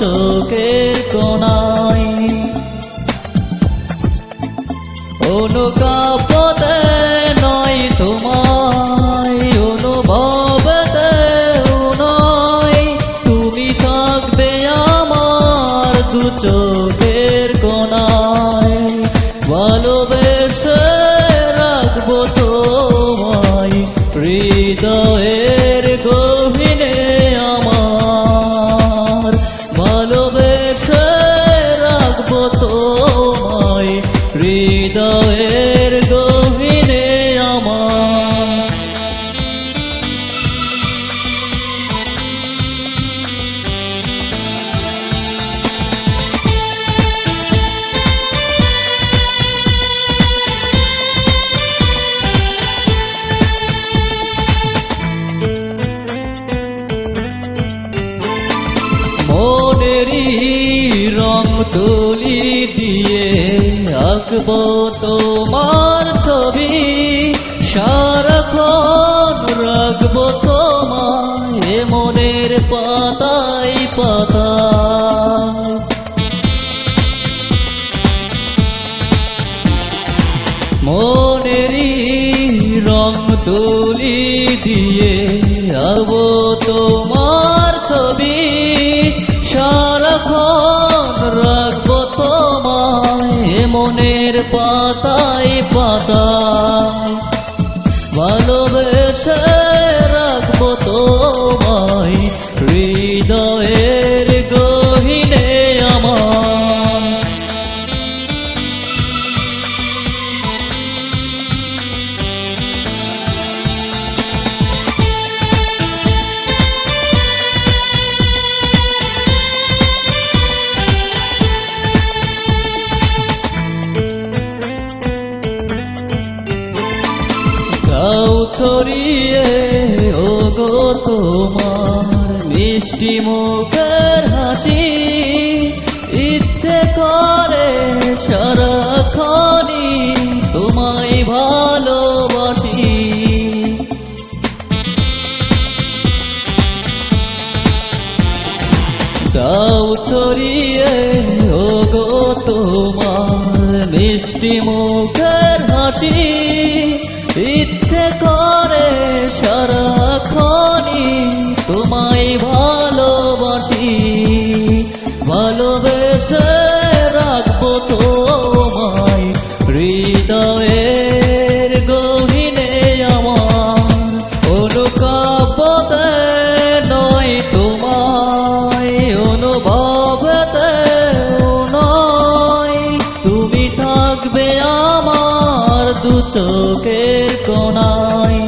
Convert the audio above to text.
চোখের কোণায়। অনুকাপতে নয় তোমায়, অনুভবতেও নয়, তুমি থাকবে আমার দু চোখের কোণায়। ভালোবেসে রাখবো তোমায় হৃদয়ের গভীরে আমার। ভালোবেসে রাখবো তোমায় হৃদয়ের গভীরে আমার। মনেরই রং তুলি দিয়ে আঁকবো তোমার ছবি, সারাক্ষণ রাখবো তোমায় মনের পাতায় পাতায়। মনেরই রং তুলি দিয়ে আঁকবো তোমার ছবি, সারাক্ষণ রাখবো তোমায় মনের পাতায় পাতায়। ভালোবেসে রাখবো তোমায় হৃদয়ের গহীনে আমার। গাও ছড়িয়ে ওগো তোমার মিষ্টি মুখের হাসি, ইচ্ছে করে সারাক্ষণই তোমায় ভালোবাসি। গাও ছড়িয়ে ওগো তোমার মিষ্টি মুখের হাসি, ইচ্ছে করে সারাক্ষণই তোমায় ভালোবাসি। ভালোবেসে রাখবো তোমায় হৃদয়ের গহীনে আমার। অনুকাপতে নয় তোমায়, অনুভবতেও নয়, তুমি থাকবে আমার দু চোখের কোণায়।